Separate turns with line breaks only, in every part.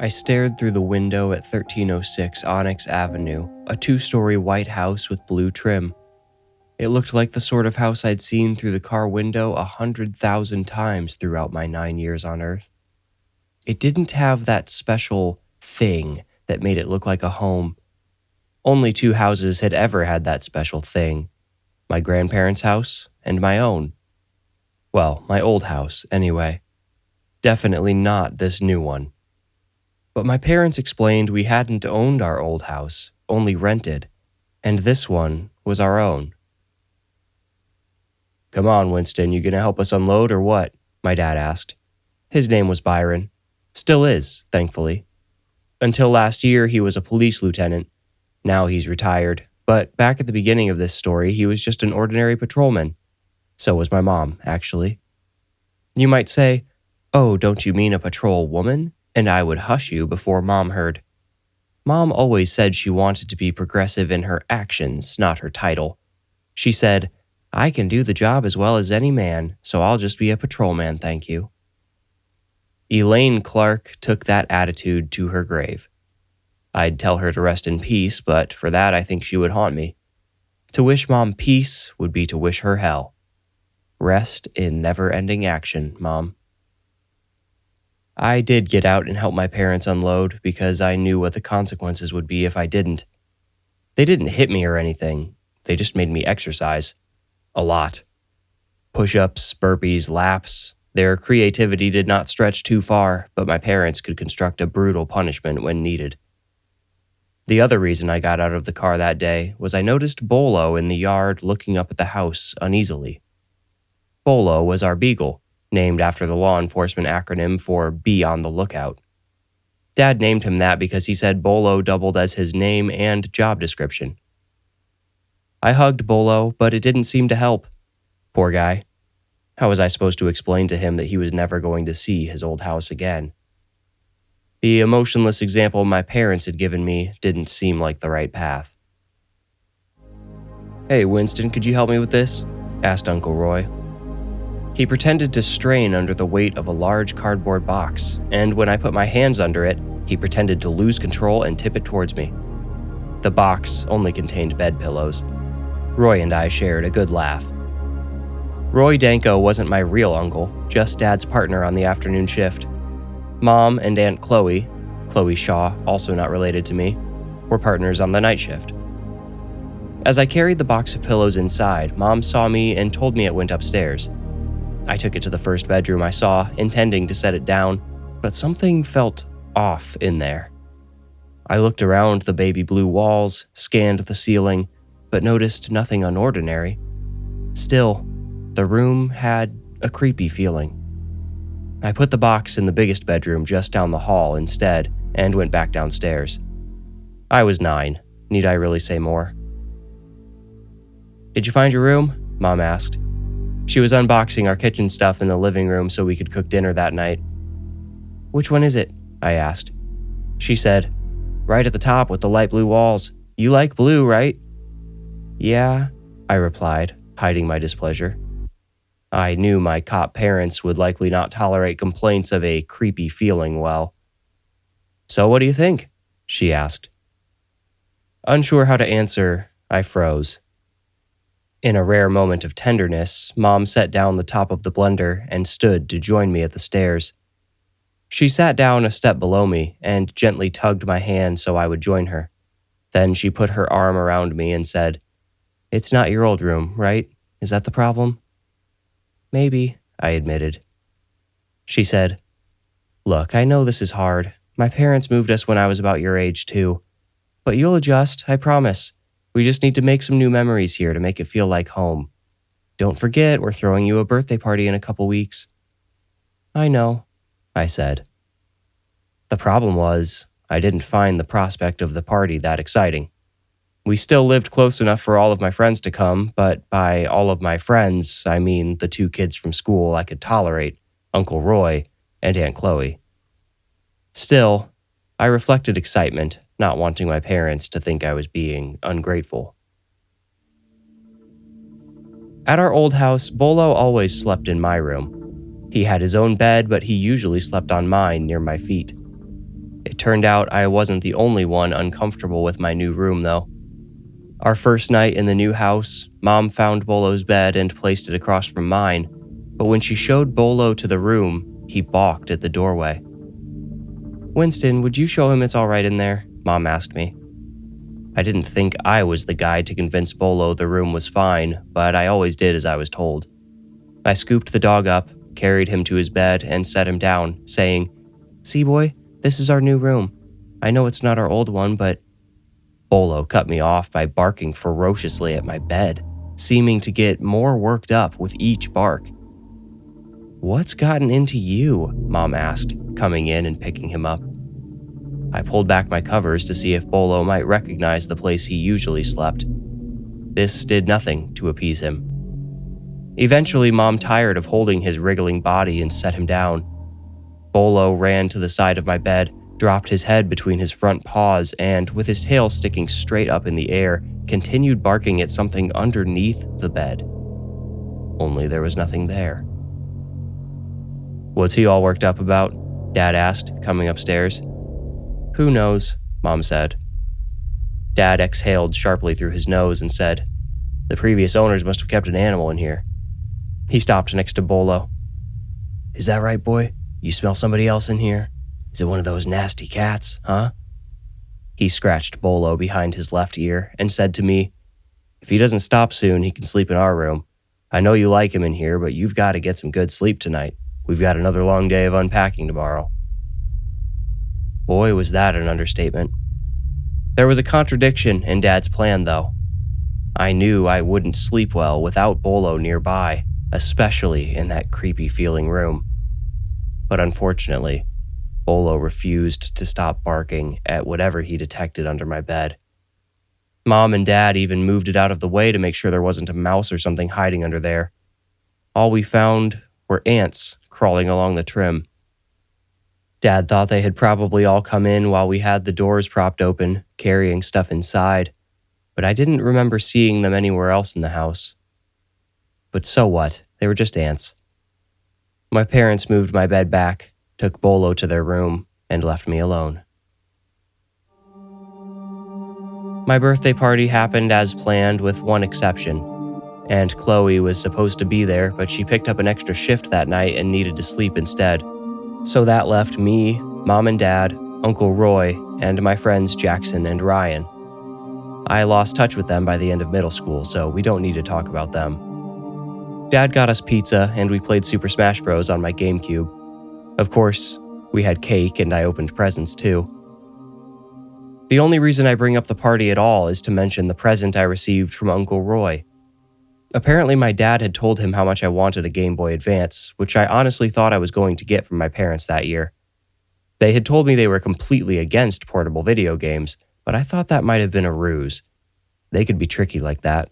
stared through the window at 1306 Onyx Avenue, a 2-story white house with blue trim. It looked like the sort of house I'd seen through the car window 100,000 times throughout my 9 years on Earth. It didn't have that special thing that made it look like a home. Only 2 houses had ever had that special thing: my grandparents' house and my own. Well, my old house, anyway. Definitely not this new one. But my parents explained we hadn't owned our old house, only rented, and this one was our own. "Come on, Winston, you gonna help us unload or what?" my dad asked. His name was Byron. Still is, thankfully. Until last year, he was a police lieutenant. Now he's retired, but back at the beginning of this story, he was just an ordinary patrolman. So was my mom, actually. You might say, "Oh, don't you mean a patrol woman?" And I would hush you before Mom heard. Mom always said she wanted to be progressive in her actions, not her title. She said, "I can do the job as well as any man, so I'll just be a patrolman, thank you." Elaine Clark took that attitude to her grave. I'd tell her to rest in peace, but for that I think she would haunt me. To wish Mom peace would be to wish her hell. Rest in never-ending action, Mom. I did get out and help my parents unload because I knew what the consequences would be if I didn't. They didn't hit me or anything. They just made me exercise. A lot. Push-ups, burpees, laps. Their creativity did not stretch too far, but my parents could construct a brutal punishment when needed. The other reason I got out of the car that day was I noticed Bolo in the yard looking up at the house uneasily. Bolo was our beagle, named after the law enforcement acronym for Be on the Lookout. Dad named him that because he said Bolo doubled as his name and job description. I hugged Bolo, but it didn't seem to help. Poor guy. How was I supposed to explain to him that he was never going to see his old house again? The emotionless example my parents had given me didn't seem like the right path. "Hey, Winston, could you help me with this?" asked Uncle Roy. He pretended to strain under the weight of a large cardboard box, and when I put my hands under it, he pretended to lose control and tip it towards me. The box only contained bed pillows. Roy and I shared a good laugh. Roy Danko wasn't my real uncle, just Dad's partner on the afternoon shift. Mom and Aunt Chloe Shaw, also not related to me, were partners on the night shift. As I carried the box of pillows inside, Mom saw me and told me it went upstairs. I took it to the first bedroom I saw, intending to set it down, but something felt off in there. I looked around the baby blue walls, scanned the ceiling, but noticed nothing unordinary. Still, the room had a creepy feeling. I put the box in the biggest bedroom just down the hall instead and went back downstairs. I was 9. Need I really say more? "Did you find your room?" Mom asked. She was unboxing our kitchen stuff in the living room so we could cook dinner that night. "Which one is it?" I asked. She said, "Right at the top with the light blue walls. You like blue, right?" "Yeah," I replied, hiding my displeasure. I knew my cop parents would likely not tolerate complaints of a creepy feeling well. "So what do you think?" she asked. Unsure how to answer, I froze. In a rare moment of tenderness, Mom set down the top of the blender and stood to join me at the stairs. She sat down a step below me and gently tugged my hand so I would join her. Then she put her arm around me and said, "It's not your old room, right? Is that the problem?" "Maybe," I admitted. She said, "Look, I know this is hard. My parents moved us when I was about your age, too. But you'll adjust, I promise. We just need to make some new memories here to make it feel like home. Don't forget, we're throwing you a birthday party in a couple weeks." "I know," I said. The problem was, I didn't find the prospect of the party that exciting. We still lived close enough for all of my friends to come, but by all of my friends, I mean the 2 kids from school I could tolerate, Uncle Roy and Aunt Chloe. Still, I reflected excitement, not wanting my parents to think I was being ungrateful. At our old house, Bolo always slept in my room. He had his own bed, but he usually slept on mine near my feet. It turned out I wasn't the only one uncomfortable with my new room, though. Our first night in the new house, Mom found Bolo's bed and placed it across from mine, but when she showed Bolo to the room, he balked at the doorway. "Winston, would you show him it's all right in there?" Mom asked me. I didn't think I was the guy to convince Bolo the room was fine, but I always did as I was told. I scooped the dog up, carried him to his bed, and set him down, saying, "See, boy, this is our new room. I know it's not our old one, but..." Bolo cut me off by barking ferociously at my bed, seeming to get more worked up with each bark. "What's gotten into you?" Mom asked, coming in and picking him up. I pulled back my covers to see if Bolo might recognize the place he usually slept. This did nothing to appease him. Eventually, Mom tired of holding his wriggling body and set him down. Bolo ran to the side of my bed, dropped his head between his front paws, and, with his tail sticking straight up in the air, continued barking at something underneath the bed. Only there was nothing there. "What's he all worked up about?" Dad asked, coming upstairs. "Who knows?" Mom said. Dad exhaled sharply through his nose and said, "The previous owners must have kept an animal in here." He stopped next to Bolo. "Is that right, boy? You smell somebody else in here? Is it one of those nasty cats, huh?" He scratched Bolo behind his left ear and said to me, "If he doesn't stop soon, he can sleep in our room. I know you like him in here, but you've got to get some good sleep tonight. We've got another long day of unpacking tomorrow." Boy, was that an understatement. There was a contradiction in Dad's plan, though. I knew I wouldn't sleep well without Bolo nearby, especially in that creepy-feeling room. But unfortunately, Bolo refused to stop barking at whatever he detected under my bed. Mom and Dad even moved it out of the way to make sure there wasn't a mouse or something hiding under there. All we found were ants crawling along the trim. Dad thought they had probably all come in while we had the doors propped open, carrying stuff inside, but I didn't remember seeing them anywhere else in the house. But so what? They were just ants. My parents moved my bed back, took Bolo to their room, and left me alone. My birthday party happened as planned with one exception. Aunt Chloe was supposed to be there, but she picked up an extra shift that night and needed to sleep instead. So that left me, Mom and Dad, Uncle Roy, and my friends Jackson and Ryan. I lost touch with them by the end of middle school, so we don't need to talk about them. Dad got us pizza, and we played Super Smash Bros. On my GameCube. Of course, we had cake, and I opened presents too. The only reason I bring up the party at all is to mention the present I received from Uncle Roy. Apparently, my dad had told him how much I wanted a Game Boy Advance, which I honestly thought I was going to get from my parents that year. They had told me they were completely against portable video games, but I thought that might have been a ruse. They could be tricky like that.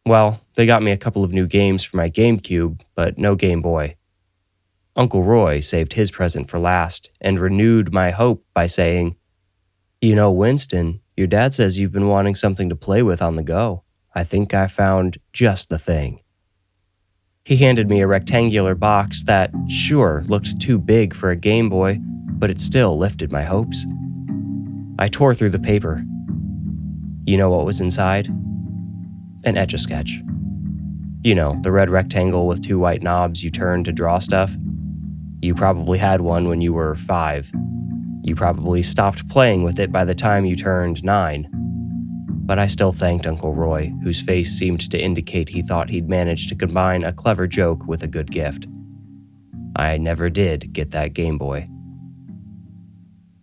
Well, they got me a couple of new games for my GameCube, but no Game Boy. Uncle Roy saved his present for last and renewed my hope by saying, "You know, Winston, your dad says you've been wanting something to play with on the go. I think I found just the thing." He handed me a rectangular box that, sure, looked too big for a Game Boy, but it still lifted my hopes. I tore through the paper. You know what was inside? An Etch A Sketch. You know, the red rectangle with two white knobs you turn to draw stuff. You probably had one when you were 5. You probably stopped playing with it by the time you turned 9. But I still thanked Uncle Roy, whose face seemed to indicate he thought he'd managed to combine a clever joke with a good gift. I never did get that Game Boy.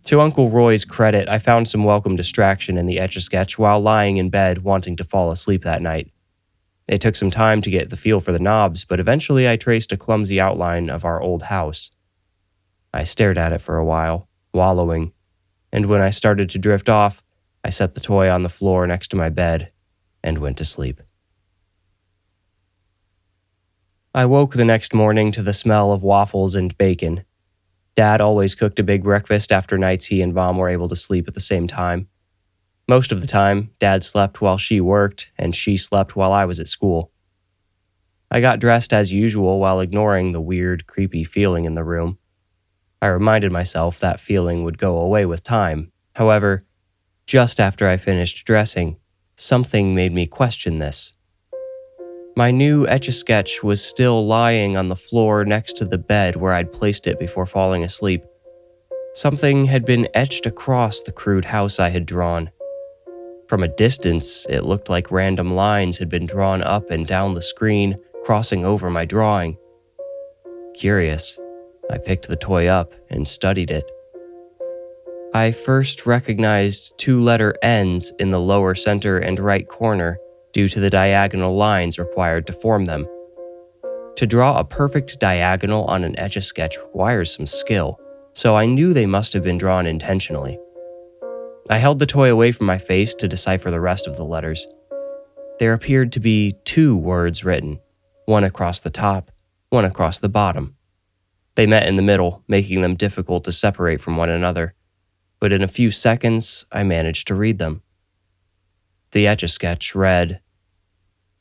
To Uncle Roy's credit, I found some welcome distraction in the Etch A Sketch while lying in bed wanting to fall asleep that night. It took some time to get the feel for the knobs, but eventually I traced a clumsy outline of our old house. I stared at it for a while, wallowing, and when I started to drift off, I set the toy on the floor next to my bed and went to sleep. I woke the next morning to the smell of waffles and bacon. Dad always cooked a big breakfast after nights he and Mom were able to sleep at the same time. Most of the time, Dad slept while she worked, and she slept while I was at school. I got dressed as usual while ignoring the weird, creepy feeling in the room. I reminded myself that feeling would go away with time. However, just after I finished dressing, something made me question this. My new Etch A Sketch was still lying on the floor next to the bed where I'd placed it before falling asleep. Something had been etched across the crude house I had drawn. From a distance, it looked like random lines had been drawn up and down the screen, crossing over my drawing. Curious, I picked the toy up and studied it. I first recognized two letter N's in the lower center and right corner due to the diagonal lines required to form them. To draw a perfect diagonal on an Etch A Sketch requires some skill, so I knew they must have been drawn intentionally. I held the toy away from my face to decipher the rest of the letters. There appeared to be two words written, one across the top, one across the bottom. They met in the middle, making them difficult to separate from one another, but in a few seconds, I managed to read them. The Etch A Sketch read,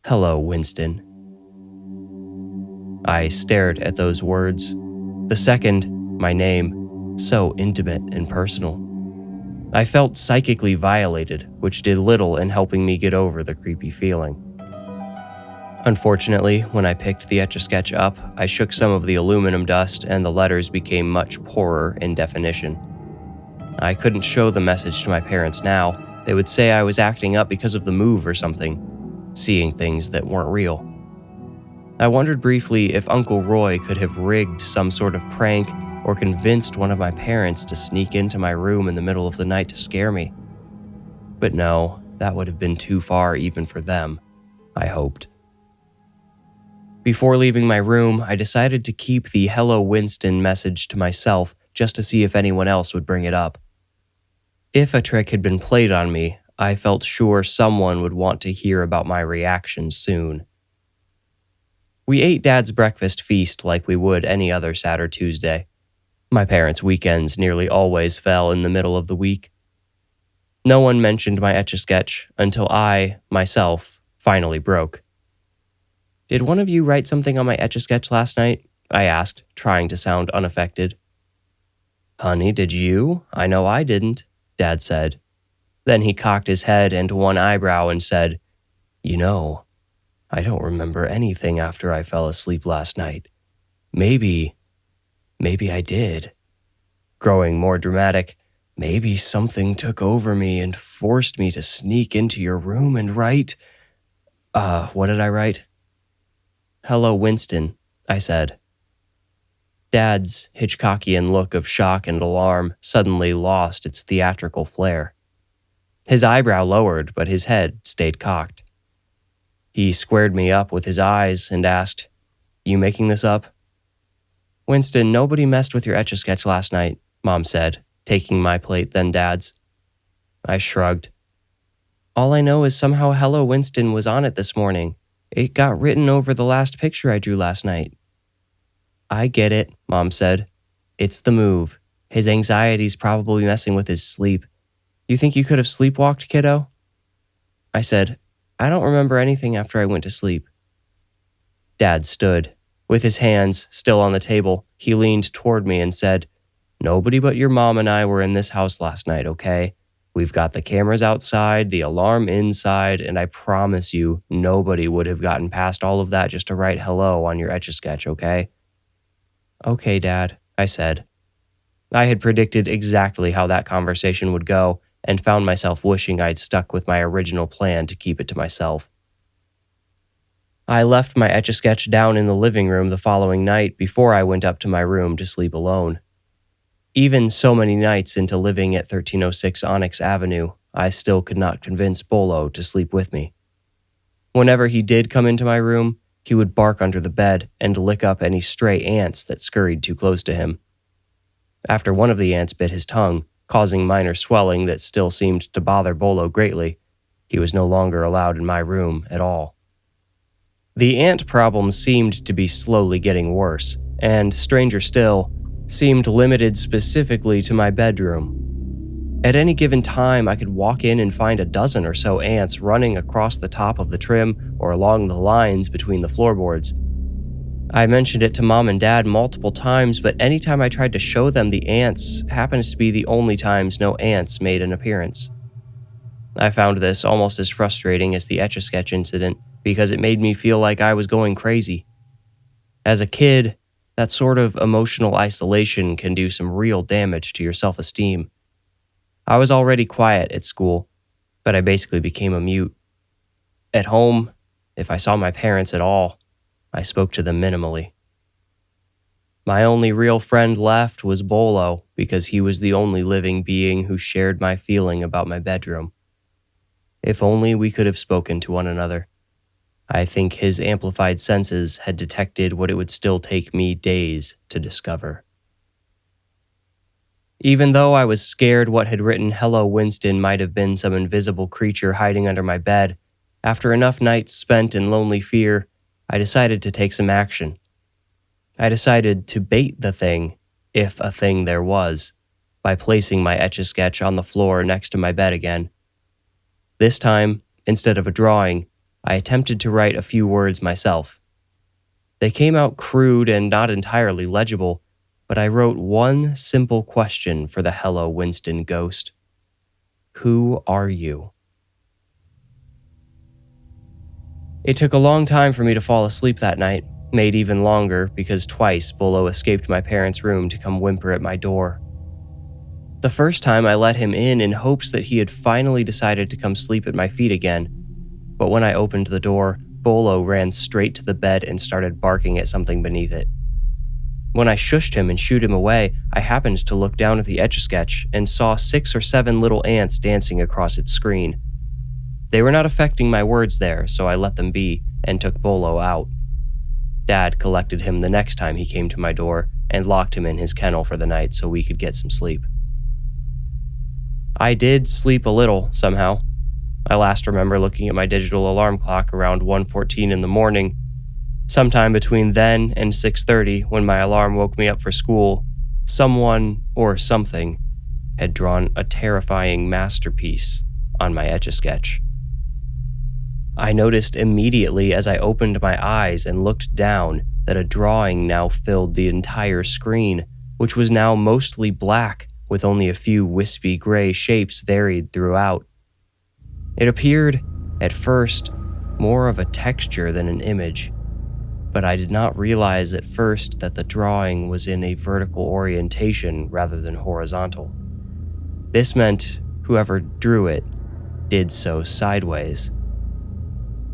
"Hello, Winston." I stared at those words. The second, my name, so intimate and personal. I felt psychically violated, which did little in helping me get over the creepy feeling. Unfortunately, when I picked the Etch A Sketch up, I shook some of the aluminum dust and the letters became much poorer in definition. I couldn't show the message to my parents now. They would say I was acting up because of the move or something, seeing things that weren't real. I wondered briefly if Uncle Roy could have rigged some sort of prank or convinced one of my parents to sneak into my room in the middle of the night to scare me. But no, that would have been too far even for them, I hoped. Before leaving my room, I decided to keep the "Hello Winston" message to myself just to see if anyone else would bring it up. If a trick had been played on me, I felt sure someone would want to hear about my reaction soon. We ate Dad's breakfast feast like we would any other Saturday or Tuesday. My parents' weekends nearly always fell in the middle of the week. No one mentioned my Etch A Sketch until I, myself, finally broke. "Did one of you write something on my Etch A Sketch last night?" I asked, trying to sound unaffected. "Honey, did you? I know I didn't," Dad said. Then he cocked his head and one eyebrow and said, "You know, I don't remember anything after I fell asleep last night. Maybe I did." Growing more dramatic, "Maybe something took over me and forced me to sneak into your room and write..." What did I write? "Hello, Winston," I said. Dad's Hitchcockian look of shock and alarm suddenly lost its theatrical flair. His eyebrow lowered, but his head stayed cocked. He squared me up with his eyes and asked, "You making this up?" "Winston, nobody messed with your Etch A Sketch last night," Mom said, taking my plate then Dad's. I shrugged. "All I know is somehow Hello Winston was on it this morning. It got written over the last picture I drew last night." "I get it," Mom said. "It's the move. His anxiety's probably messing with his sleep. You think you could have sleepwalked, kiddo?" I said, "I don't remember anything after I went to sleep." Dad stood. With his hands still on the table, he leaned toward me and said, "Nobody but your mom and I were in this house last night, okay? We've got the cameras outside, the alarm inside, and I promise you, nobody would have gotten past all of that just to write hello on your Etch A Sketch, okay?" "Okay, Dad," I said. I had predicted exactly how that conversation would go and found myself wishing I'd stuck with my original plan to keep it to myself. I left my Etch A Sketch down in the living room the following night before I went up to my room to sleep alone. Even so many nights into living at 1306 Onyx Avenue, I still could not convince Bolo to sleep with me. Whenever he did come into my room, he would bark under the bed and lick up any stray ants that scurried too close to him. After one of the ants bit his tongue, causing minor swelling that still seemed to bother Bolo greatly, he was no longer allowed in my room at all. The ant problem seemed to be slowly getting worse, and stranger still, seemed limited specifically to my bedroom. At any given time, I could walk in and find a dozen or so ants running across the top of the trim or along the lines between the floorboards. I mentioned it to Mom and Dad multiple times, but anytime I tried to show them the ants happened to be the only times no ants made an appearance. I found this almost as frustrating as the Etch A Sketch incident because it made me feel like I was going crazy. As a kid, that sort of emotional isolation can do some real damage to your self-esteem. I was already quiet at school, but I basically became a mute. At home, if I saw my parents at all, I spoke to them minimally. My only real friend left was Bolo because he was the only living being who shared my feeling about my bedroom. If only we could have spoken to one another. I think his amplified senses had detected what it would still take me days to discover. Even though I was scared what had written "Hello, Winston" might have been some invisible creature hiding under my bed, after enough nights spent in lonely fear, I decided to take some action. I decided to bait the thing, if a thing there was, by placing my Etch A Sketch on the floor next to my bed again. This time, instead of a drawing, I attempted to write a few words myself. They came out crude and not entirely legible, but I wrote one simple question for the "Hello, Winston" ghost. Who are you? It took a long time for me to fall asleep that night, made even longer because twice Bolo escaped my parents' room to come whimper at my door. The first time I let him in hopes that he had finally decided to come sleep at my feet again, but when I opened the door, Bolo ran straight to the bed and started barking at something beneath it. When I shushed him and shooed him away, I happened to look down at the Etch A Sketch and saw 6 or 7 little ants dancing across its screen. They were not affecting my words there, so I let them be and took Bolo out. Dad collected him the next time he came to my door and locked him in his kennel for the night so we could get some sleep. I did sleep a little, somehow. I last remember looking at my digital alarm clock around 1:14 in the morning. Sometime between then and 6:30, when my alarm woke me up for school, someone or something had drawn a terrifying masterpiece on my Etch A Sketch. I noticed immediately as I opened my eyes and looked down that a drawing now filled the entire screen, which was now mostly black with only a few wispy gray shapes varied throughout. It appeared, at first, more of a texture than an image, but I did not realize at first that the drawing was in a vertical orientation rather than horizontal. This meant whoever drew it did so sideways.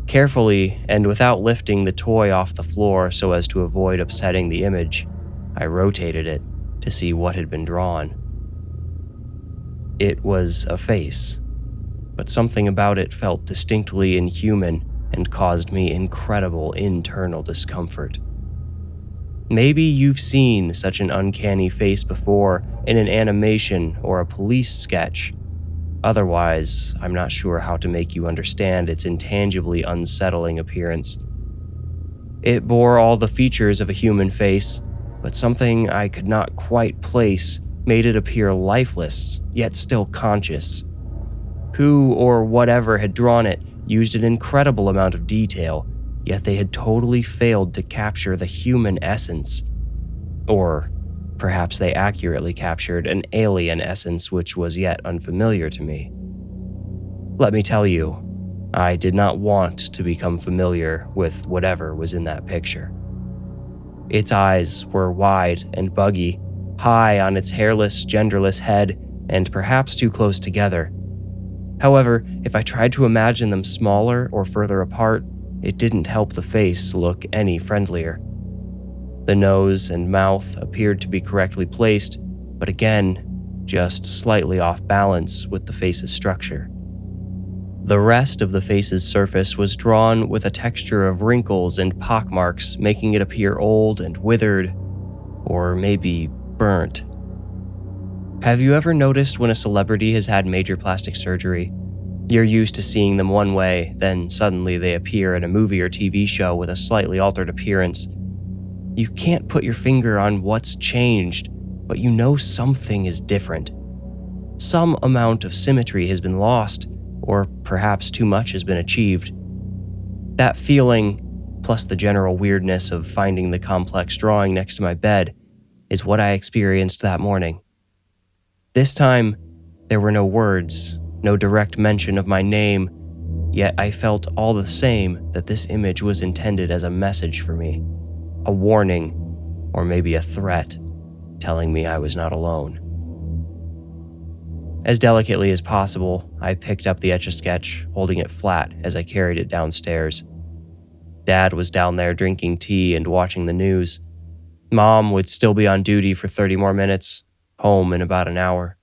Carefully, and without lifting the toy off the floor so as to avoid upsetting the image, I rotated it to see what had been drawn. It was a face, but something about it felt distinctly inhuman and caused me incredible internal discomfort. Maybe you've seen such an uncanny face before in an animation or a police sketch. Otherwise, I'm not sure how to make you understand its intangibly unsettling appearance. It bore all the features of a human face, but something I could not quite place made it appear lifeless, yet still conscious. Who or whatever had drawn it used an incredible amount of detail, yet they had totally failed to capture the human essence. Or perhaps they accurately captured an alien essence which was yet unfamiliar to me. Let me tell you, I did not want to become familiar with whatever was in that picture. Its eyes were wide and buggy, high on its hairless, genderless head, and perhaps too close together. However, if I tried to imagine them smaller or further apart, it didn't help the face look any friendlier. The nose and mouth appeared to be correctly placed, but again, just slightly off balance with the face's structure. The rest of the face's surface was drawn with a texture of wrinkles and pockmarks, making it appear old and withered, or maybe burnt. Have you ever noticed when a celebrity has had major plastic surgery? You're used to seeing them one way, then suddenly they appear in a movie or TV show with a slightly altered appearance. You can't put your finger on what's changed, but you know something is different. Some amount of symmetry has been lost, or perhaps too much has been achieved. That feeling, plus the general weirdness of finding the complex drawing next to my bed, is what I experienced that morning. This time, there were no words, no direct mention of my name, yet I felt all the same that this image was intended as a message for me, a warning, or maybe a threat, telling me I was not alone. As delicately as possible, I picked up the Etch A Sketch, holding it flat as I carried it downstairs. Dad was down there drinking tea and watching the news. Mom would still be on duty for 30 more minutes, home in about an hour.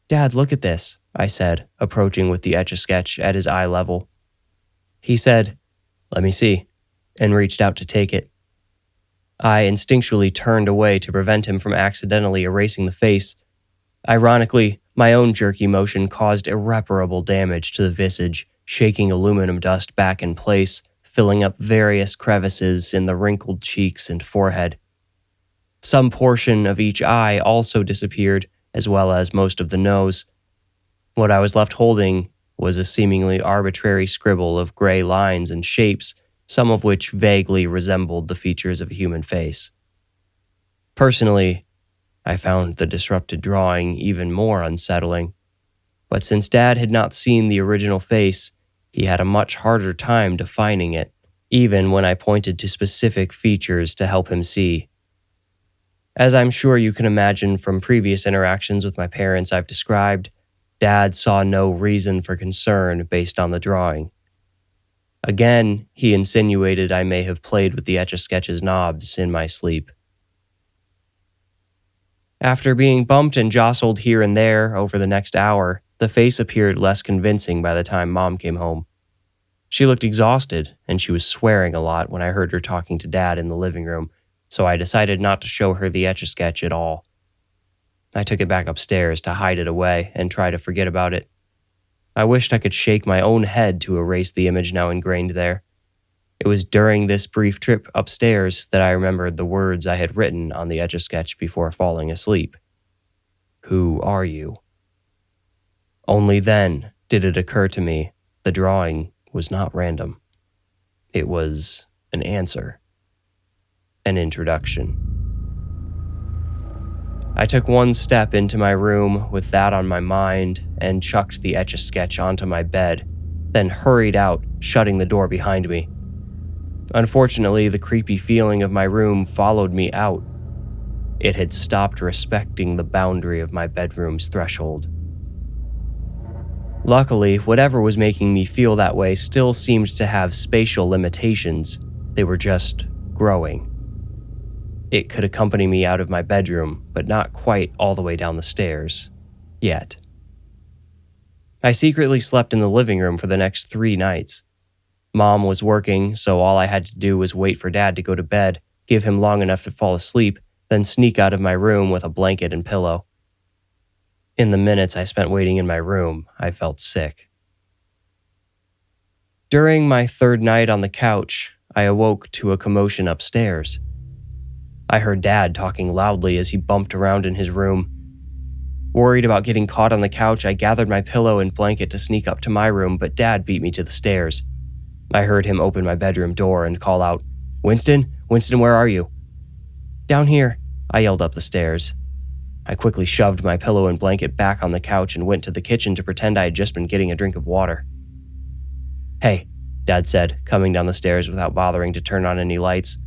"Dad, look at this," I said, approaching with the Etch A Sketch at his eye level. He said, "Let me see," and reached out to take it. I instinctually turned away to prevent him from accidentally erasing the face. Ironically, my own jerky motion caused irreparable damage to the visage, shaking aluminum dust back in place, filling up various crevices in the wrinkled cheeks and forehead. Some portion of each eye also disappeared, as well as most of the nose. What I was left holding was a seemingly arbitrary scribble of gray lines and shapes, some of which vaguely resembled the features of a human face. Personally, I found the disrupted drawing even more unsettling, but since Dad had not seen the original face, he had a much harder time defining it, even when I pointed to specific features to help him see. As I'm sure you can imagine from previous interactions with my parents I've described, Dad saw no reason for concern based on the drawing. Again, he insinuated I may have played with the Etch A Sketch's knobs in my sleep. After being bumped and jostled here and there over the next hour, the face appeared less convincing by the time Mom came home. She looked exhausted, and she was swearing a lot when I heard her talking to Dad in the living room, so I decided not to show her the Etch A Sketch at all. I took it back upstairs to hide it away and try to forget about it. I wished I could shake my own head to erase the image now ingrained there. It was during this brief trip upstairs that I remembered the words I had written on the Etch A Sketch before falling asleep. "Who are you?" Only then did it occur to me the drawing was not random. It was an answer. An introduction. I took one step into my room with that on my mind and chucked the Etch A Sketch onto my bed, then hurried out, shutting the door behind me. Unfortunately, the creepy feeling of my room followed me out. It had stopped respecting the boundary of my bedroom's threshold. Luckily, whatever was making me feel that way still seemed to have spatial limitations. They were just growing. It could accompany me out of my bedroom, but not quite all the way down the stairs. Yet. I secretly slept in the living room for the next 3 nights. Mom was working, so all I had to do was wait for Dad to go to bed, give him long enough to fall asleep, then sneak out of my room with a blanket and pillow. In the minutes I spent waiting in my room, I felt sick. During my 3rd night on the couch, I awoke to a commotion upstairs. I heard Dad talking loudly as he bumped around in his room. Worried about getting caught on the couch, I gathered my pillow and blanket to sneak up to my room, but Dad beat me to the stairs. I heard him open my bedroom door and call out, "Winston? Winston, where are you?" "Down here," I yelled up the stairs. I quickly shoved my pillow and blanket back on the couch and went to the kitchen to pretend I had just been getting a drink of water. "Hey," Dad said, coming down the stairs without bothering to turn on any lights.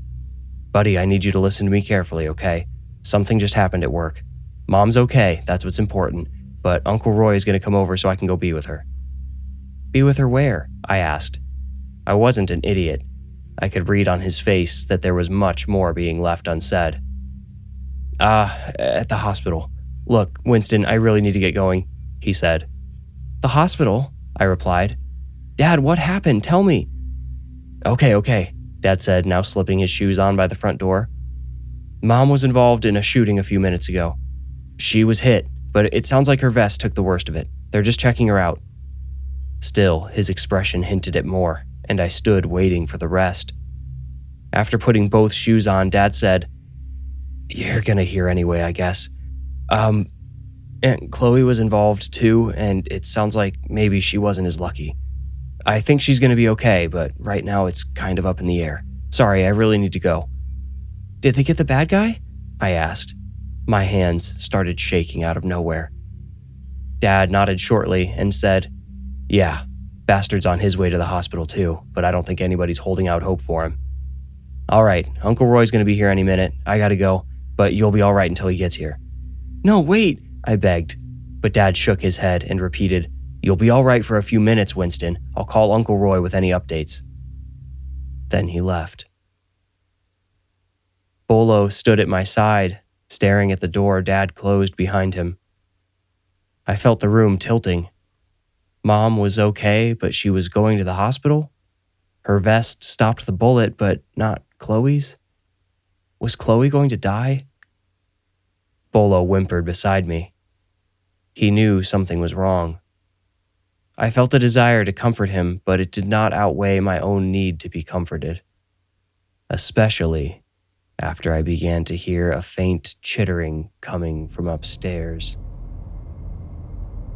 "Buddy, I need you to listen to me carefully, okay? Something just happened at work. Mom's okay, that's what's important, but Uncle Roy is going to come over so I can go be with her." "Be with her where?" I asked. I wasn't an idiot. I could read on his face that there was much more being left unsaid. At the hospital. Look, Winston, I really need to get going," he said. "The hospital?" I replied. "Dad, what happened? Tell me." Okay, Dad said, now slipping his shoes on by the front door. "Mom was involved in a shooting a few minutes ago. She was hit, but it sounds like her vest took the worst of it. They're just checking her out." Still, his expression hinted at more, and I stood waiting for the rest. After putting both shoes on, Dad said, "You're gonna hear anyway, I guess. Aunt Chloe was involved too, and it sounds like maybe she wasn't as lucky. I think she's going to be okay, but right now it's kind of up in the air. Sorry, I really need to go." "Did they get the bad guy?" I asked. My hands started shaking out of nowhere. Dad nodded shortly and said, "Yeah, bastard's on his way to the hospital too, but I don't think anybody's holding out hope for him." "All right, Uncle Roy's going to be here any minute. I gotta go, but you'll be all right until he gets here." "No, wait," I begged, but Dad shook his head and repeated, "You'll be all right for a few minutes, Winston. I'll call Uncle Roy with any updates." Then he left. Bolo stood at my side, staring at the door Dad closed behind him. I felt the room tilting. Mom was okay, but she was going to the hospital? Her vest stopped the bullet, but not Chloe's? Was Chloe going to die? Bolo whimpered beside me. He knew something was wrong. I felt a desire to comfort him, but it did not outweigh my own need to be comforted. Especially after I began to hear a faint chittering coming from upstairs.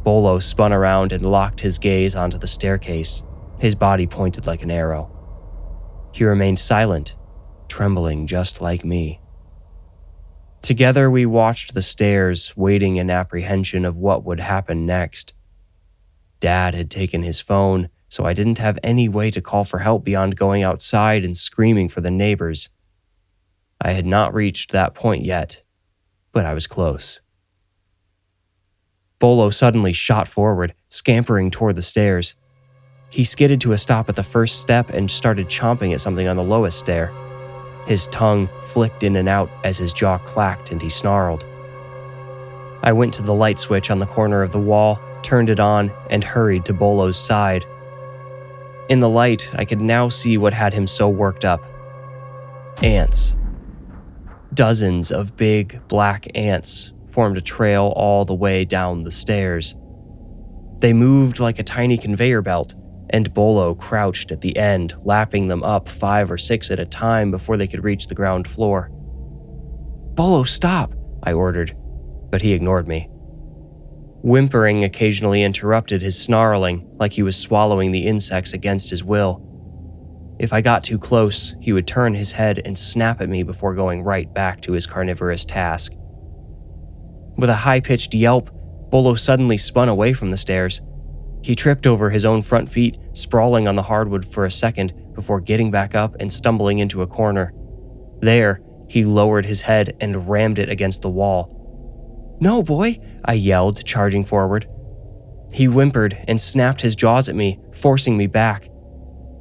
Bolo spun around and locked his gaze onto the staircase, his body pointed like an arrow. He remained silent, trembling just like me. Together we watched the stairs, waiting in apprehension of what would happen next. Dad had taken his phone, so I didn't have any way to call for help beyond going outside and screaming for the neighbors. I had not reached that point yet, but I was close. Bolo suddenly shot forward, scampering toward the stairs. He skidded to a stop at the first step and started chomping at something on the lowest stair. His tongue flicked in and out as his jaw clacked and he snarled. I went to the light switch on the corner of the wall, turned it on, and hurried to Bolo's side. In the light, I could now see what had him so worked up. Ants. Dozens of big, black ants formed a trail all the way down the stairs. They moved like a tiny conveyor belt, and Bolo crouched at the end, lapping them up 5 or 6 at a time before they could reach the ground floor. "Bolo, stop," I ordered, but he ignored me. Whimpering occasionally interrupted his snarling, like he was swallowing the insects against his will. If I got too close, he would turn his head and snap at me before going right back to his carnivorous task. With a high-pitched yelp, Bolo suddenly spun away from the stairs. He tripped over his own front feet, sprawling on the hardwood for a second before getting back up and stumbling into a corner. There, he lowered his head and rammed it against the wall. "No, boy," I yelled, charging forward. He whimpered and snapped his jaws at me, forcing me back.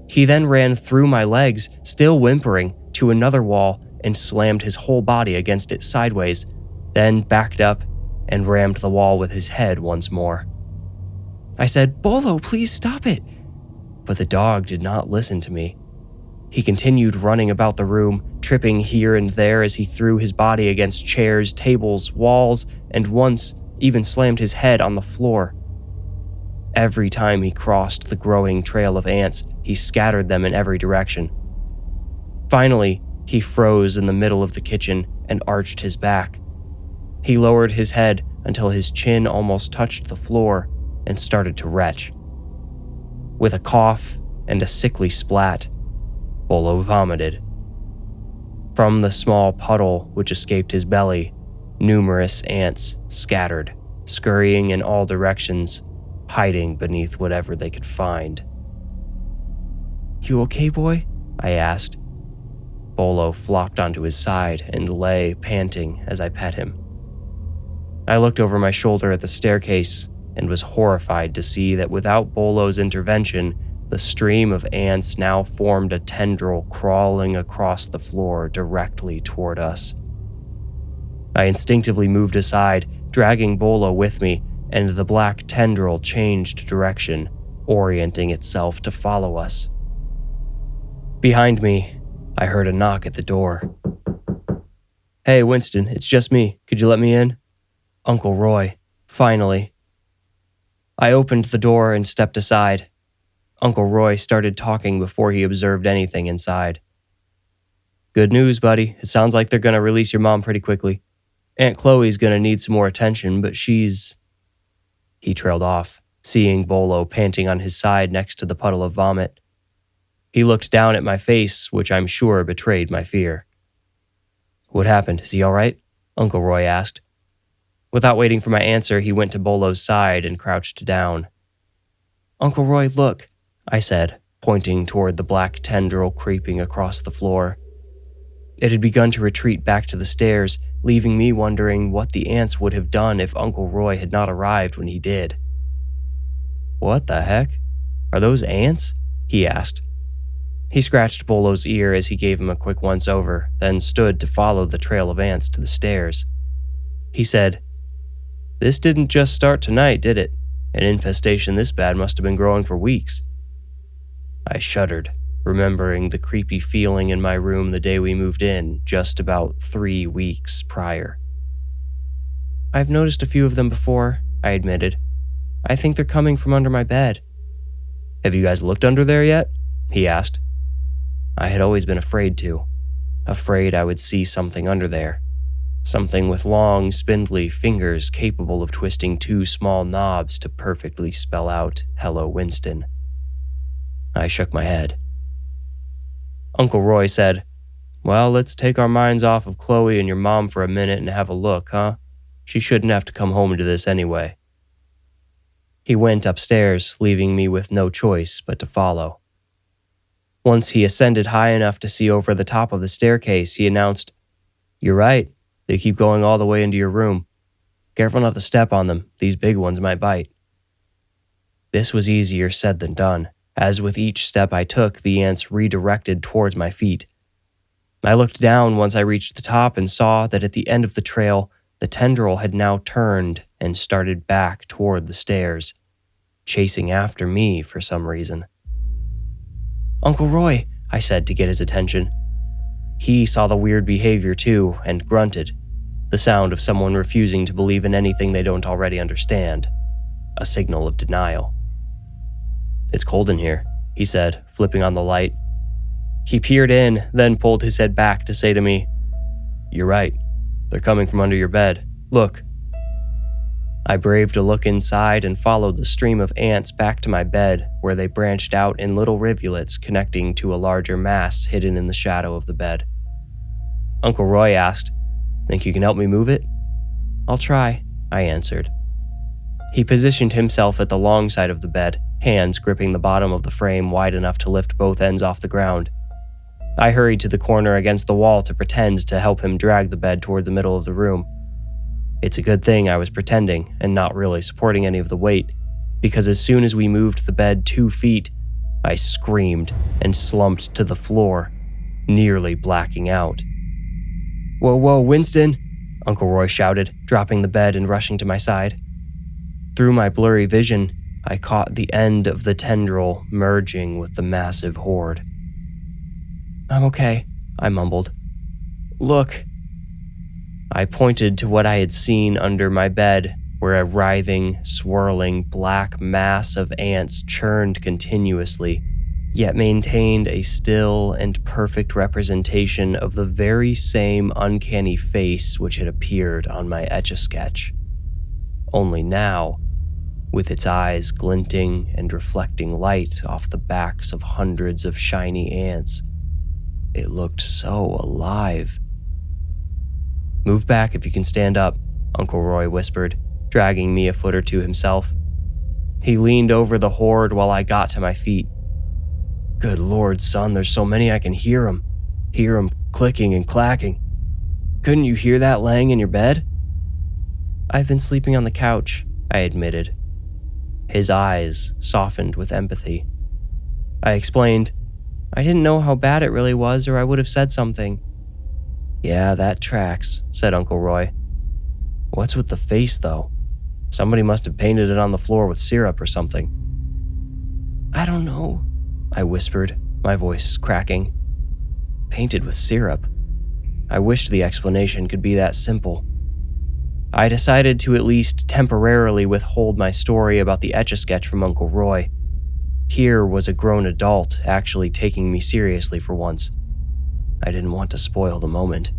He then ran through my legs, still whimpering, to another wall and slammed his whole body against it sideways, then backed up and rammed the wall with his head once more. I said, "Bolo, please stop it." But the dog did not listen to me. He continued running about the room, tripping here and there as he threw his body against chairs, tables, walls, and once even slammed his head on the floor. Every time he crossed the growing trail of ants, he scattered them in every direction. Finally, he froze in the middle of the kitchen and arched his back. He lowered his head until his chin almost touched the floor and started to retch. With a cough and a sickly splat, Bolo vomited. From the small puddle which escaped his belly, numerous ants scattered, scurrying in all directions, hiding beneath whatever they could find. "You okay, boy?" I asked. Bolo flopped onto his side and lay panting as I pet him. I looked over my shoulder at the staircase and was horrified to see that without Bolo's intervention, the stream of ants now formed a tendril crawling across the floor directly toward us. I instinctively moved aside, dragging Bolo with me, and the black tendril changed direction, orienting itself to follow us. Behind me, I heard a knock at the door. "Hey, Winston, it's just me. Could you let me in?" Uncle Roy, finally. I opened the door and stepped aside. Uncle Roy started talking before he observed anything inside. "Good news, buddy. It sounds like they're going to release your mom pretty quickly. Aunt Chloe's going to need some more attention, but she's..." He trailed off. seeing Bolo panting on his side next to the puddle of vomit. He looked down at my face, which I'm sure betrayed my fear. "What happened? Is he all right?" Uncle Roy asked. Without waiting for my answer, he went to Bolo's side and crouched down. "Uncle Roy, look," I said, pointing toward the black tendril creeping across the floor. It had begun to retreat back to the stairs, leaving me wondering what the ants would have done if Uncle Roy had not arrived when he did. "What the heck? Are those ants?" he asked. He scratched Bolo's ear as he gave him a quick once-over, then stood to follow the trail of ants to the stairs. He said, "This didn't just start tonight, did it? An infestation this bad must have been growing for weeks." I shuddered, remembering the creepy feeling in my room the day we moved in, just about 3 weeks prior. "I've noticed a few of them before," I admitted. "I think they're coming from under my bed." "Have you guys looked under there yet?" he asked. I had always been afraid to. Afraid I would see something under there. Something with long, spindly fingers capable of twisting 2 small knobs to perfectly spell out "Hello, Winston." I shook my head. Uncle Roy said, "Well, let's take our minds off of Chloe and your mom for a minute and have a look, huh? She shouldn't have to come home to this anyway." He went upstairs, leaving me with no choice but to follow. Once he ascended high enough to see over the top of the staircase, he announced, "You're right. They keep going all the way into your room. Careful not to step on them. These big ones might bite." This was easier said than done, as with each step I took, the ants redirected towards my feet. I looked down once I reached the top and saw that at the end of the trail, the tendril had now turned and started back toward the stairs, chasing after me for some reason. "Uncle Roy," I said to get his attention. He saw the weird behavior too and grunted, the sound of someone refusing to believe in anything they don't already understand, a signal of denial. "It's cold in here," he said, flipping on the light. He peered in, then pulled his head back to say to me, "You're right. They're coming from under your bed. Look." I braved a look inside and followed the stream of ants back to my bed, where they branched out in little rivulets connecting to a larger mass hidden in the shadow of the bed. Uncle Roy asked, "Think you can help me move it?" "I'll try," I answered. He positioned himself at the long side of the bed, hands gripping the bottom of the frame wide enough to lift both ends off the ground. I hurried to the corner against the wall to pretend to help him drag the bed toward the middle of the room. It's a good thing I was pretending and not really supporting any of the weight, because as soon as we moved the bed 2 feet, I screamed and slumped to the floor, nearly blacking out. "Whoa, whoa, Winston!" Uncle Roy shouted, dropping the bed and rushing to my side. Through my blurry vision, I caught the end of the tendril merging with the massive horde. "I'm okay," I mumbled. "Look." I pointed to what I had seen under my bed, where a writhing, swirling black mass of ants churned continuously, yet maintained a still and perfect representation of the very same uncanny face which had appeared on my Etch A Sketch. Only now, with its eyes glinting and reflecting light off the backs of hundreds of shiny ants, it looked so alive. "Move back if you can stand up," Uncle Roy whispered, dragging me a foot or two himself. He leaned over the horde while I got to my feet. "Good Lord, son, there's so many I can hear 'em. Hear 'em clicking and clacking. Couldn't you hear that laying in your bed?" "I've been sleeping on the couch," I admitted. His eyes softened with empathy. I explained, "I didn't know how bad it really was, or I would have said something." "Yeah, that tracks," said Uncle Roy. "What's with the face, though? Somebody must have painted it on the floor with syrup or something." "I don't know," I whispered, my voice cracking. Painted with syrup? I wished the explanation could be that simple. I decided to at least temporarily withhold my story about the Etch A Sketch from Uncle Roy. Here was a grown adult actually taking me seriously for once. I didn't want to spoil the moment.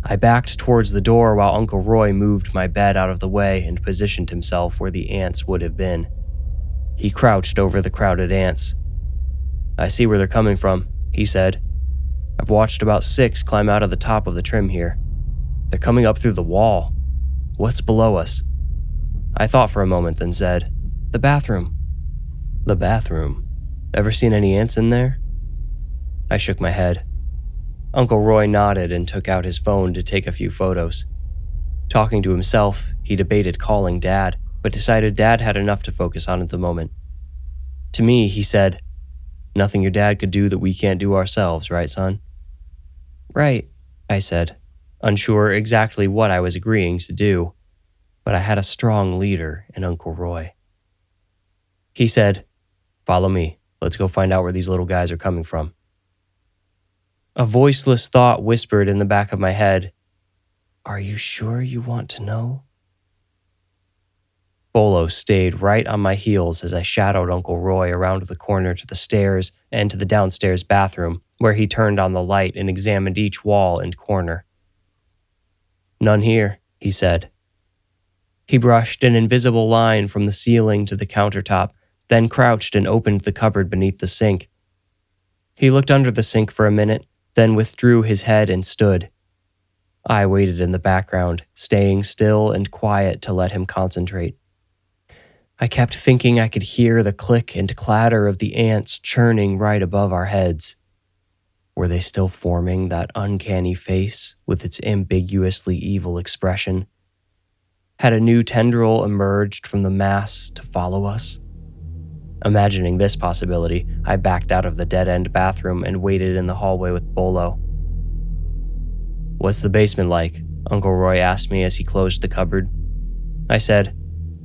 I backed towards the door while Uncle Roy moved my bed out of the way and positioned himself where the ants would have been. He crouched over the crowded ants. "I see where they're coming from," he said. "I've watched about 6 climb out of the top of the trim here. They're coming up through the wall. What's below us?" I thought for a moment, then said, "The bathroom." "The bathroom? Ever seen any ants in there?" I shook my head. Uncle Roy nodded and took out his phone to take a few photos. Talking to himself, he debated calling Dad, but decided Dad had enough to focus on at the moment. To me, he said, "Nothing your dad could do that we can't do ourselves, right, son?" "Right," I said, unsure exactly what I was agreeing to do, but I had a strong leader in Uncle Roy. He said, "Follow me. Let's go find out where these little guys are coming from." A voiceless thought whispered in the back of my head, "Are you sure you want to know?" Bolo stayed right on my heels as I shadowed Uncle Roy around the corner to the stairs and to the downstairs bathroom, where he turned on the light and examined each wall and corner. "None here," he said. He brushed an invisible line from the ceiling to the countertop, then crouched and opened the cupboard beneath the sink. He looked under the sink for a minute, then withdrew his head and stood. I waited in the background, staying still and quiet to let him concentrate. I kept thinking I could hear the click and clatter of the ants churning right above our heads. Were they still forming that uncanny face with its ambiguously evil expression? Had a new tendril emerged from the mass to follow us? Imagining this possibility, I backed out of the dead-end bathroom and waited in the hallway with Bolo. "What's the basement like?" Uncle Roy asked me as he closed the cupboard. I said,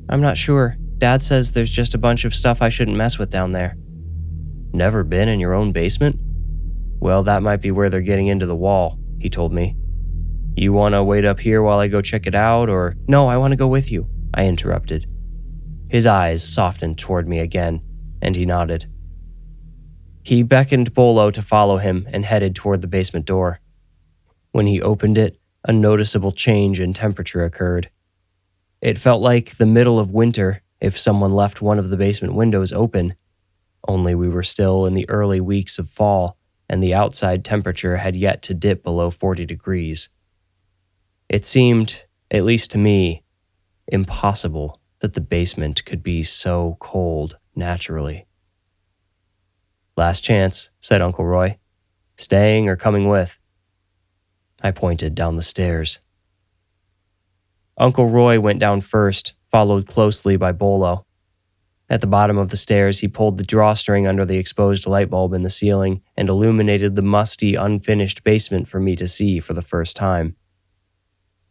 "I'm not sure. Dad says there's just a bunch of stuff I shouldn't mess with down there." "Never been in your own basement?" "Well, that might be where they're getting into the wall," he told me. "You want to wait up here while I go check it out, or—" "No, I want to go with you," I interrupted. His eyes softened toward me again, and he nodded. He beckoned Bolo to follow him and headed toward the basement door. When he opened it, a noticeable change in temperature occurred. It felt like the middle of winter if someone left one of the basement windows open, only we were still in the early weeks of fall and the outside temperature had yet to dip below 40 degrees. It seemed, at least to me, impossible that the basement could be so cold naturally. "Last chance," said Uncle Roy. "Staying or coming with?" I pointed down the stairs. Uncle Roy went down first, followed closely by Bolo. At the bottom of the stairs, he pulled the drawstring under the exposed light bulb in the ceiling and illuminated the musty, unfinished basement for me to see for the first time.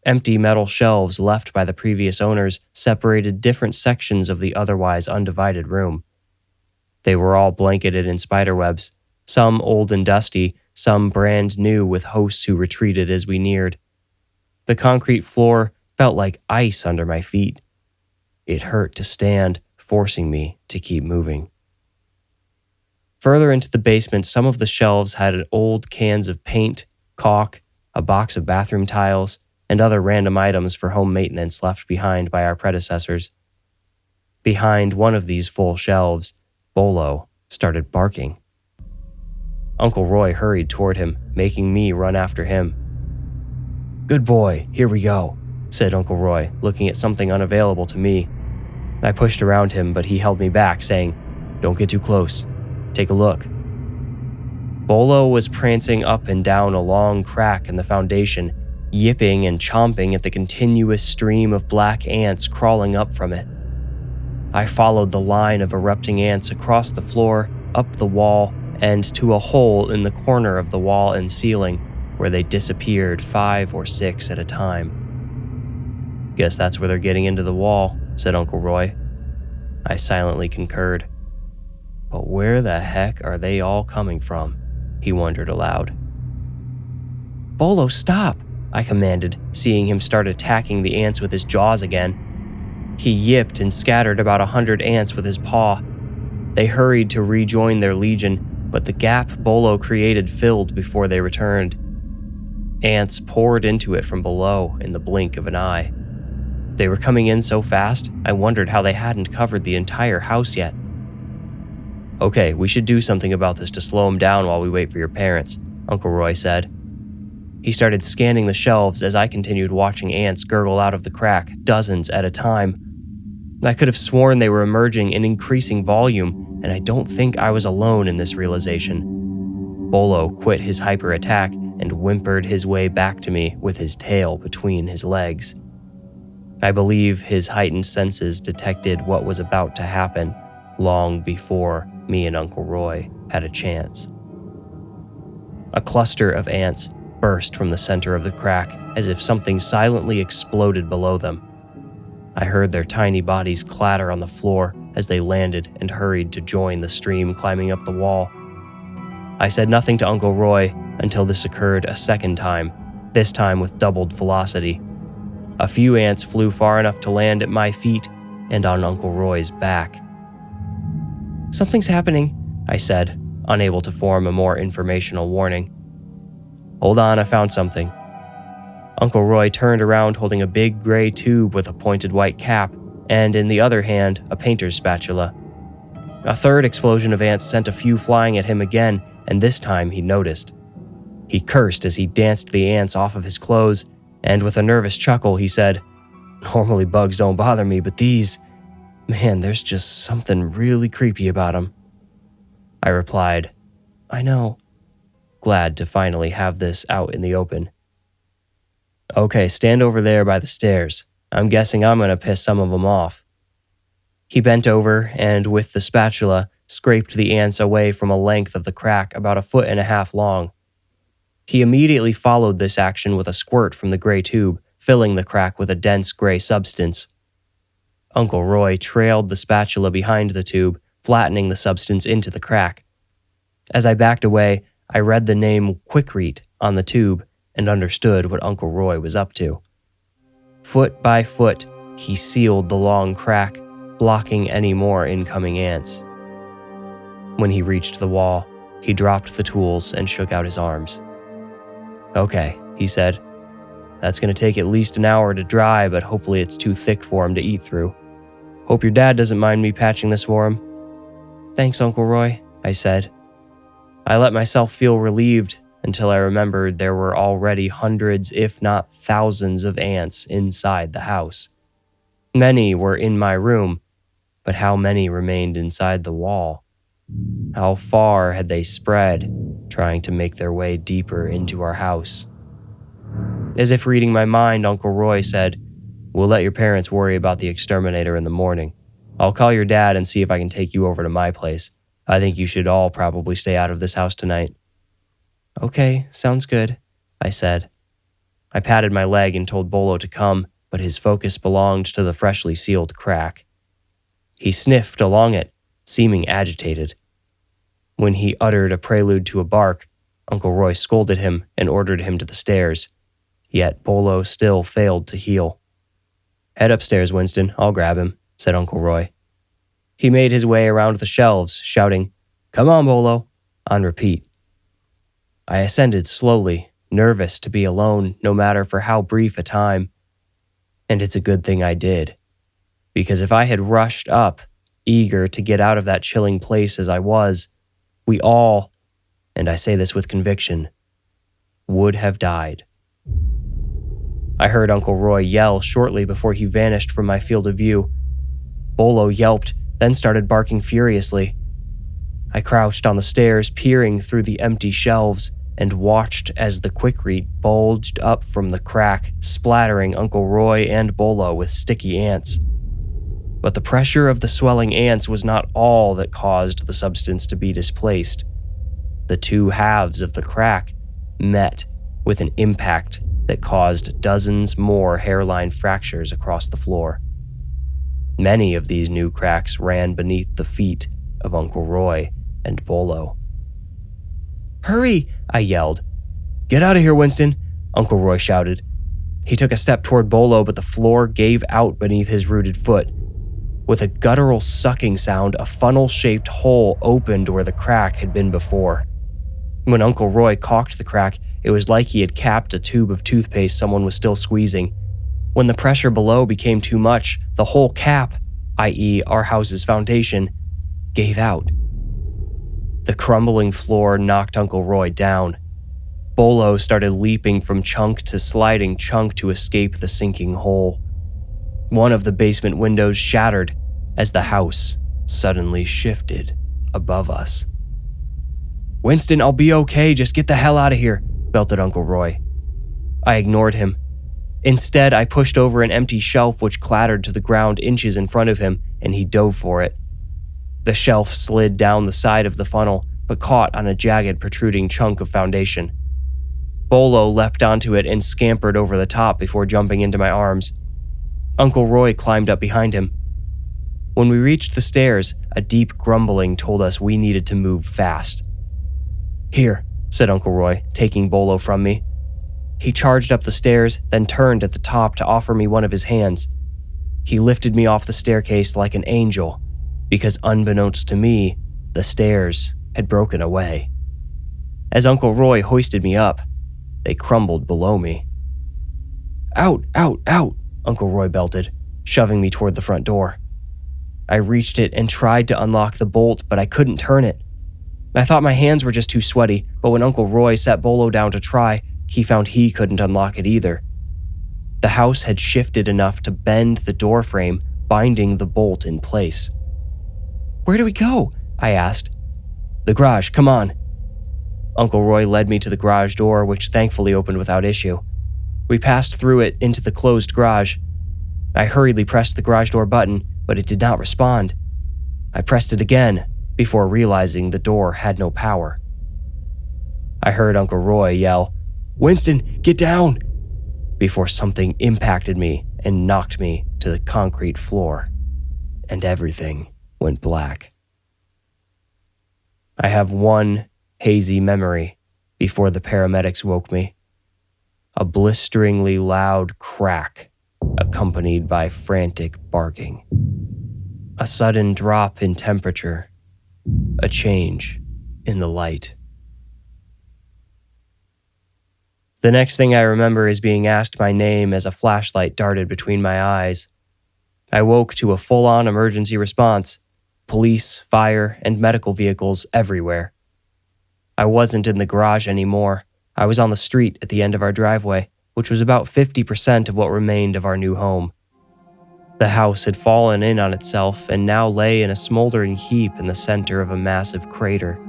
Empty metal shelves left by the previous owners separated different sections of the otherwise undivided room. They were all blanketed in spiderwebs, some old and dusty, some brand new with hosts who retreated as we neared. The concrete floor felt like ice under my feet. It hurt to stand, forcing me to keep moving. Further into the basement, some of the shelves had old cans of paint, caulk, a box of bathroom tiles, and other random items for home maintenance left behind by our predecessors. Behind one of these full shelves, Bolo started barking. Uncle Roy hurried toward him, making me run after him. "Good boy, here we go," said Uncle Roy, looking at something unavailable to me. I pushed around him, but he held me back, saying, "Don't get too close. Take a look." Bolo was prancing up and down a long crack in the foundation, yipping and chomping at the continuous stream of black ants crawling up from it. I followed the line of erupting ants across the floor, up the wall, and to a hole in the corner of the wall and ceiling, where they disappeared 5 or 6 at a time. "Guess that's where they're getting into the wall," said Uncle Roy. I silently concurred. "But where the heck are they all coming from?" he wondered aloud. "Bolo, stop!" I commanded, seeing him start attacking the ants with his jaws again. He yipped and scattered about 100 ants with his paw. They hurried to rejoin their legion, but the gap Bolo created filled before they returned. Ants poured into it from below in the blink of an eye. They were coming in so fast, I wondered how they hadn't covered the entire house yet. "Okay, we should do something about this to slow them down while we wait for your parents," Uncle Roy said. He started scanning the shelves as I continued watching ants gurgle out of the crack, dozens at a time. I could have sworn they were emerging in increasing volume, and I don't think I was alone in this realization. Bolo quit his hyper attack and whimpered his way back to me with his tail between his legs. I believe his heightened senses detected what was about to happen long before me and Uncle Roy had a chance. A cluster of ants burst from the center of the crack as if something silently exploded below them. I heard their tiny bodies clatter on the floor as they landed and hurried to join the stream climbing up the wall. I said nothing to Uncle Roy until this occurred a second time, this time with doubled velocity. A few ants flew far enough to land at my feet and on Uncle Roy's back. "Something's happening," I said, unable to form a more informational warning. "Hold on, I found something." Uncle Roy turned around holding a big gray tube with a pointed white cap, and in the other hand, a painter's spatula. A third explosion of ants sent a few flying at him again, and this time he noticed. He cursed as he danced the ants off of his clothes, and with a nervous chuckle he said, "Normally bugs don't bother me, but these... Man, there's just something really creepy about them." I replied, "I know," glad to finally have this out in the open. "Okay, stand over there by the stairs. I'm guessing I'm going to piss some of them off." He bent over and, with the spatula, scraped the ants away from a length of the crack about 1.5 feet long. He immediately followed this action with a squirt from the gray tube, filling the crack with a dense gray substance. Uncle Roy trailed the spatula behind the tube, flattening the substance into the crack. As I backed away, I read the name Quikrete on the tube and understood what Uncle Roy was up to. Foot by foot, he sealed the long crack, blocking any more incoming ants. When he reached the wall, he dropped the tools and shook out his arms. "Okay," he said. "That's going to take at least an hour to dry, but hopefully it's too thick for him to eat through. Hope your dad doesn't mind me patching this for him." "Thanks, Uncle Roy," I said. I let myself feel relieved until I remembered there were already hundreds, if not thousands, of ants inside the house. Many were in my room, but how many remained inside the wall? How far had they spread, trying to make their way deeper into our house? As if reading my mind, Uncle Roy said, "We'll let your parents worry about the exterminator in the morning. I'll call your dad and see if I can take you over to my place. I think you should all probably stay out of this house tonight." "Okay, sounds good," I said. I patted my leg and told Bolo to come, but his focus belonged to the freshly sealed crack. He sniffed along it, seeming agitated. When he uttered a prelude to a bark, Uncle Roy scolded him and ordered him to the stairs. Yet Bolo still failed to heal. "Head upstairs, Winston. I'll grab him," said Uncle Roy. He made his way around the shelves, shouting, "Come on, Bolo," on repeat. I ascended slowly, nervous to be alone, no matter for how brief a time. And it's a good thing I did, because if I had rushed up, eager to get out of that chilling place as I was, we all, and I say this with conviction, would have died. I heard Uncle Roy yell shortly before he vanished from my field of view. Bolo yelped, then started barking furiously. I crouched on the stairs, peering through the empty shelves, and watched as the Quikrete bulged up from the crack, splattering Uncle Roy and Bolo with sticky ants. But the pressure of the swelling ants was not all that caused the substance to be displaced. The two halves of the crack met with an impact that caused dozens more hairline fractures across the floor. Many of these new cracks ran beneath the feet of Uncle Roy and Bolo. "Hurry!" I yelled. "Get out of here, Winston!" Uncle Roy shouted. He took a step toward Bolo, but the floor gave out beneath his rooted foot. With a guttural sucking sound, a funnel-shaped hole opened where the crack had been before. When Uncle Roy caulked the crack, It was like he had capped a tube of toothpaste someone was still squeezing. When the pressure below became too much, the whole cap, i.e. our house's foundation, gave out. The crumbling floor knocked Uncle Roy down. Bolo started leaping from chunk to sliding chunk to escape the sinking hole. One of the basement windows shattered as the house suddenly shifted above us. "Winston, I'll be okay, just get the hell out of here," belted Uncle Roy. I ignored him. Instead, I pushed over an empty shelf which clattered to the ground inches in front of him, and he dove for it. The shelf slid down the side of the funnel, but caught on a jagged, protruding chunk of foundation. Bolo leapt onto it and scampered over the top before jumping into my arms. Uncle Roy climbed up behind him. When we reached the stairs, a deep grumbling told us we needed to move fast. "Here," said Uncle Roy, taking Bolo from me. He charged up the stairs, then turned at the top to offer me one of his hands. He lifted me off the staircase like an angel, because unbeknownst to me, the stairs had broken away. As Uncle Roy hoisted me up, they crumbled below me. "Out, out, out," Uncle Roy belted, shoving me toward the front door. I reached it and tried to unlock the bolt, but I couldn't turn it. I thought my hands were just too sweaty, but when Uncle Roy set Bolo down to try, he found he couldn't unlock it either. The house had shifted enough to bend the door frame, binding the bolt in place. "Where do we go?" I asked. "The garage, come on." Uncle Roy led me to the garage door, which thankfully opened without issue. We passed through it into the closed garage. I hurriedly pressed the garage door button, but it did not respond. I pressed it again, before realizing the door had no power. I heard Uncle Roy yell, "Winston, get down!" before something impacted me and knocked me to the concrete floor, and everything went black. I have one hazy memory before the paramedics woke me. A blisteringly loud crack, accompanied by frantic barking. A sudden drop in temperature. A change in the light. The next thing I remember is being asked my name as a flashlight darted between my eyes. I woke to a full-on emergency response. Police, fire, and medical vehicles everywhere. I wasn't in the garage anymore. I was on the street at the end of our driveway, which was about 50% of what remained of our new home. The house had fallen in on itself and now lay in a smoldering heap in the center of a massive crater.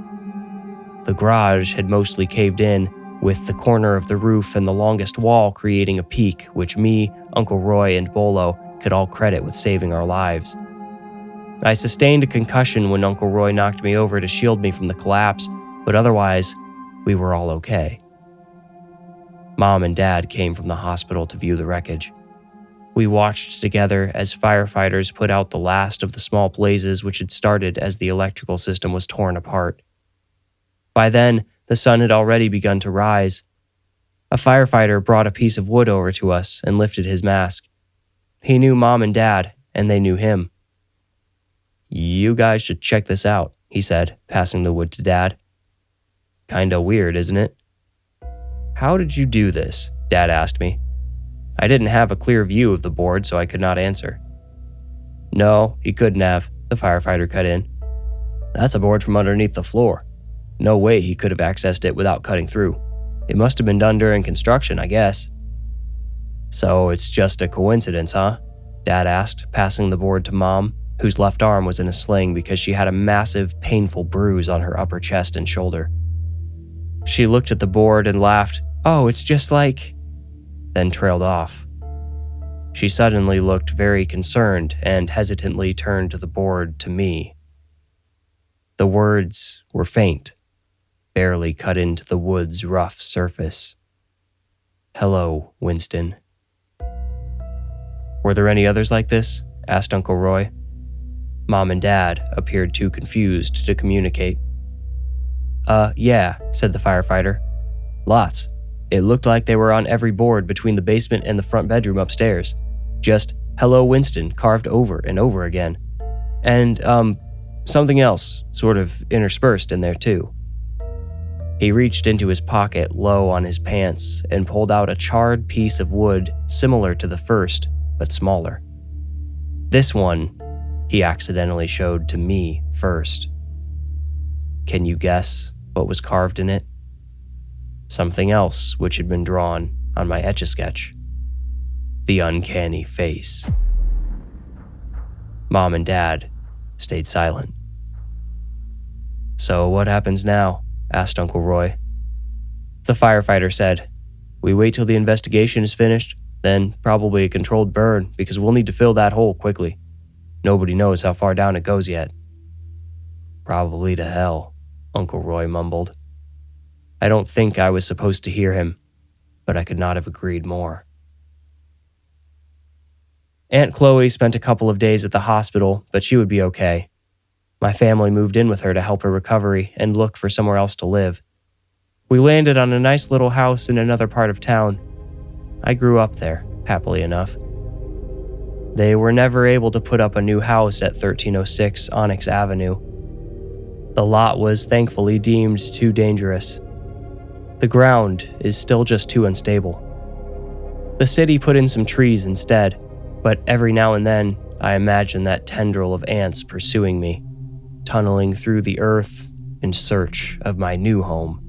The garage had mostly caved in, with the corner of the roof and the longest wall creating a peak which me, Uncle Roy, and Bolo could all credit with saving our lives. I sustained a concussion when Uncle Roy knocked me over to shield me from the collapse, but otherwise, we were all okay. Mom and Dad came from the hospital to view the wreckage. We watched together as firefighters put out the last of the small blazes which had started as the electrical system was torn apart. By then, the sun had already begun to rise. A firefighter brought a piece of wood over to us and lifted his mask. He knew Mom and Dad, and they knew him. "You guys should check this out," he said, passing the wood to Dad. "Kinda weird, isn't it?" "How did you do this?" Dad asked me. I didn't have a clear view of the board, so I could not answer. "No, he couldn't have," the firefighter cut in. "That's a board from underneath the floor. No way he could have accessed it without cutting through. It must have been done during construction, I guess." "So it's just a coincidence, huh?" Dad asked, passing the board to Mom, whose left arm was in a sling because she had a massive, painful bruise on her upper chest and shoulder. She looked at the board and laughed, "Oh, it's just like..." then trailed off. She suddenly looked very concerned and hesitantly turned the board to me. The words were faint, barely cut into the wood's rough surface. "Hello, Winston." "Were there any others like this?" asked Uncle Roy. Mom and Dad appeared too confused to communicate. Yeah," said the firefighter. "Lots. It looked like they were on every board between the basement and the front bedroom upstairs. Just, 'Hello, Winston,' carved over and over again. And, something else, sort of interspersed in there too." He reached into his pocket low on his pants and pulled out a charred piece of wood similar to the first, but smaller. This one, he accidentally showed to me first. Can you guess what was carved in it? Something else which had been drawn on my Etch A Sketch. The uncanny face. Mom and Dad stayed silent. "So what happens now?" asked Uncle Roy. The firefighter said, "We wait till the investigation is finished, then probably a controlled burn because we'll need to fill that hole quickly. Nobody knows how far down it goes yet." "Probably to hell," Uncle Roy mumbled. I don't think I was supposed to hear him, but I could not have agreed more. Aunt Chloe spent a couple of days at the hospital, but she would be okay. My family moved in with her to help her recovery and look for somewhere else to live. We landed on a nice little house in another part of town. I grew up there, happily enough. They were never able to put up a new house at 1306 Onyx Avenue. The lot was thankfully deemed too dangerous. The ground is still just too unstable. The city put in some trees instead, but every now and then I imagine that tendril of ants pursuing me, tunneling through the earth in search of my new home.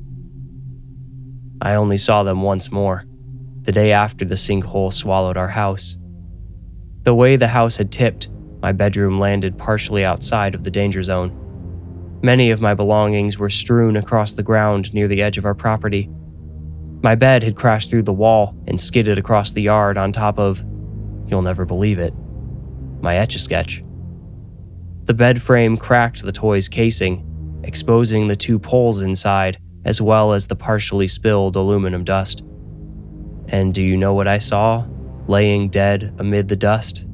I only saw them once more, the day after the sinkhole swallowed our house. The way the house had tipped, my bedroom landed partially outside of the danger zone. Many of my belongings were strewn across the ground near the edge of our property. My bed had crashed through the wall and skidded across the yard on top of, you'll never believe it, my Etch A Sketch. The bed frame cracked the toy's casing, exposing the two poles inside, as well as the partially spilled aluminum dust. And do you know what I saw, laying dead amid the dust?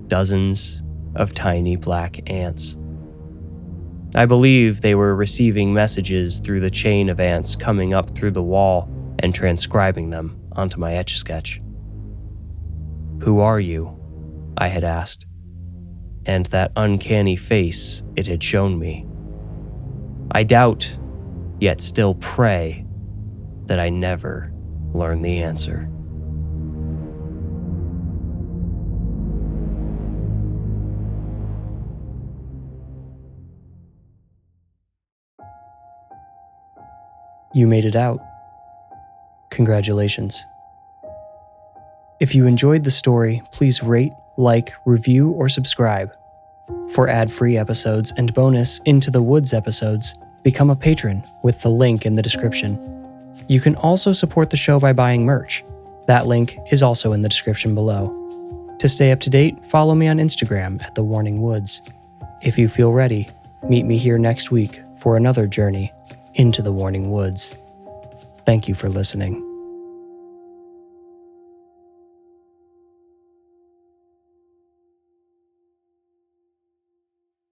Dozens of tiny black ants. I believe they were receiving messages through the chain of ants coming up through the wall and transcribing them onto my Etch A Sketch. "Who are you?" I had asked, and that uncanny face it had shown me. I doubt, yet still pray, that I never learn the answer. You made it out. Congratulations. If you enjoyed the story, please rate, like, review, or subscribe. For ad-free episodes and bonus Into the Woods episodes, become a patron with the link in the description. You can also support the show by buying merch. That link is also in the description below. To stay up to date, follow me on Instagram at The Warning Woods. If you feel ready, meet me here next week for another journey into the Warning Woods. Thank you for listening.